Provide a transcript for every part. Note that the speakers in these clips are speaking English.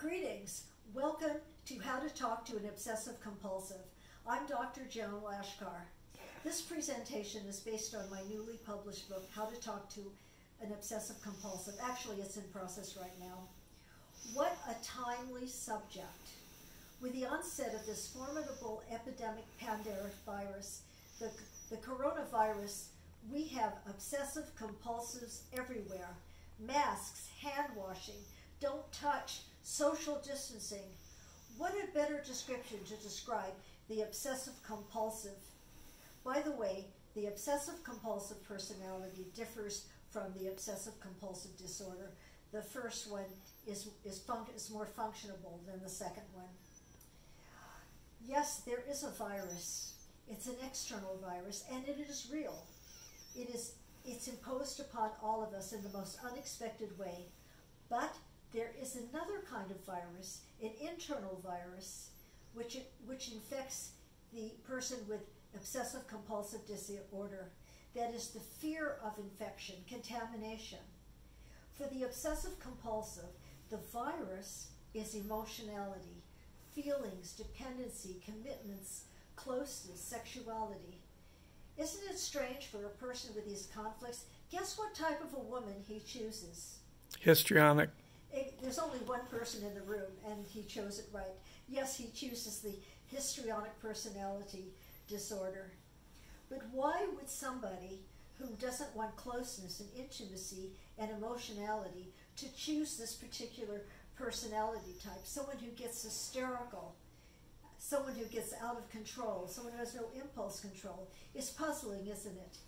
Greetings. Welcome to How to Talk to an Obsessive Compulsive. I'm Dr. Joan Lachkar. This presentation is based on my newly published book, How to Talk to an Obsessive Compulsive. Actually, it's in process right now. What a timely subject. With the onset of this formidable epidemic pandemic virus, the coronavirus, we have obsessive compulsives everywhere. Masks, hand washing, don't touch, social distancing. What a better description to describe the obsessive compulsive. By the way, the obsessive compulsive personality differs from the obsessive compulsive disorder. The first one is more functionable than the second one. Yes, there is a virus. It's an external virus, and it is real. It's imposed upon all of us in the most unexpected way. But there is another kind of virus, an internal virus, which infects the person with obsessive compulsive disorder. That is the fear of infection, contamination. For the obsessive compulsive, the virus is emotionality, feelings, dependency, commitments, closeness, sexuality. Isn't it strange for a person with these conflicts? Guess what type of a woman he chooses? Histrionic. There's only one person in the room, and he chose it right. Yes, he chooses the histrionic personality disorder. But why would somebody who doesn't want closeness and intimacy and emotionality to choose this particular personality type? Someone who gets hysterical, someone who gets out of control, someone who has no impulse control. It's puzzling, isn't it?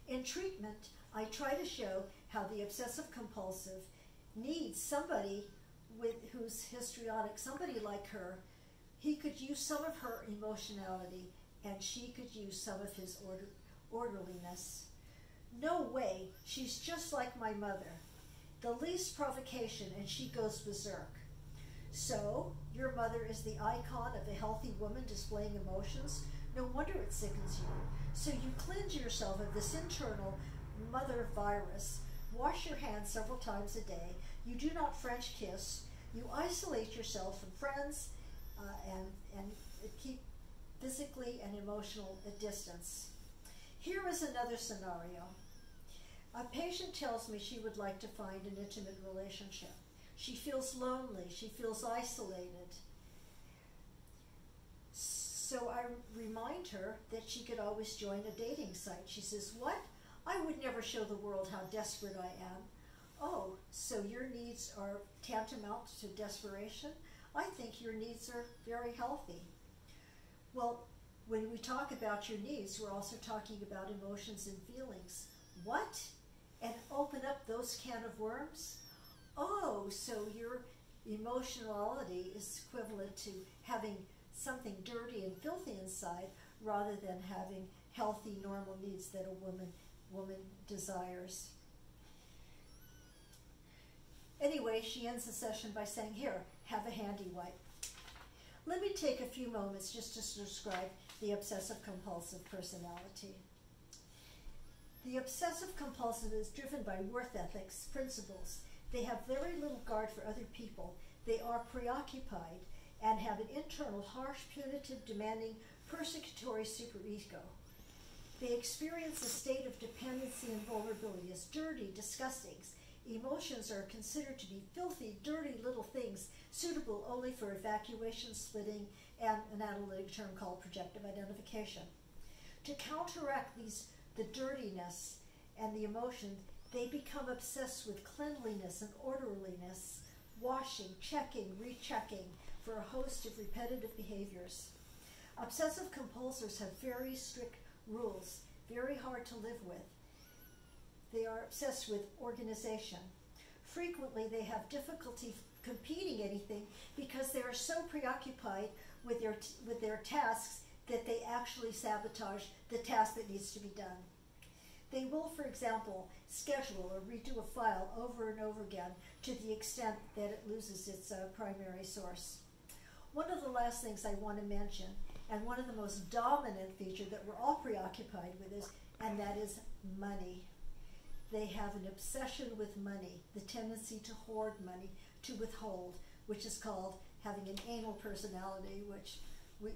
In treatment, I try to show how the obsessive compulsive needs somebody who's histrionic, somebody like her. He could use some of her emotionality, and she could use some of his orderliness. No way, she's just like my mother. The least provocation and she goes berserk. So, your mother is the icon of a healthy woman displaying emotions. No wonder it sickens you. So you cleanse yourself of this internal mother virus. Wash your hands several times a day. You do not French kiss. You isolate yourself from friends and keep physically and emotional a distance. Here is another scenario. A patient tells me she would like to find an intimate relationship. She feels lonely. She feels isolated. So I remind her that she could always join a dating site. She says, "What? I would never show the world how desperate I am." "Oh, so your needs are tantamount to desperation? I think your needs are very healthy." Well, when we talk about your needs, we're also talking about emotions and feelings. What? And open up those can of worms? Oh, so your emotionality is equivalent to having something dirty and filthy inside rather than having healthy, normal needs that a woman desires. Anyway, she ends the session by saying, "Here, have a handy wipe." Let me take a few moments just to describe the obsessive-compulsive personality. The obsessive-compulsive is driven by worth ethics, principles. They have very little regard for other people. They are preoccupied and have an internal, harsh, punitive, demanding, persecutory superego. They experience a state of dependency and vulnerability as dirty, disgusting. Emotions are considered to be filthy, dirty little things suitable only for evacuation, splitting, and an analytic term called projective identification. To counteract the dirtiness and the emotion, they become obsessed with cleanliness and orderliness, washing, checking, rechecking for a host of repetitive behaviors. Obsessive compulsors have very strict rules, very hard to live with. They are obsessed with organization. Frequently, they have difficulty competing anything because they are so preoccupied with their tasks that they actually sabotage the task that needs to be done. They will, for example, schedule or redo a file over and over again to the extent that it loses its primary source. One of the last things I want to mention, and one of the most dominant features that we're all preoccupied with and that is money. They have an obsession with money, the tendency to hoard money, to withhold, which is called having an anal personality, which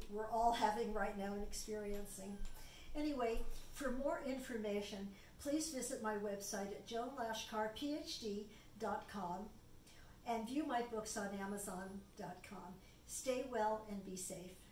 we're all having right now and experiencing. Anyway, for more information, please visit my website at joanlachkar4.com and view my books on amazon.com. Stay well and be safe.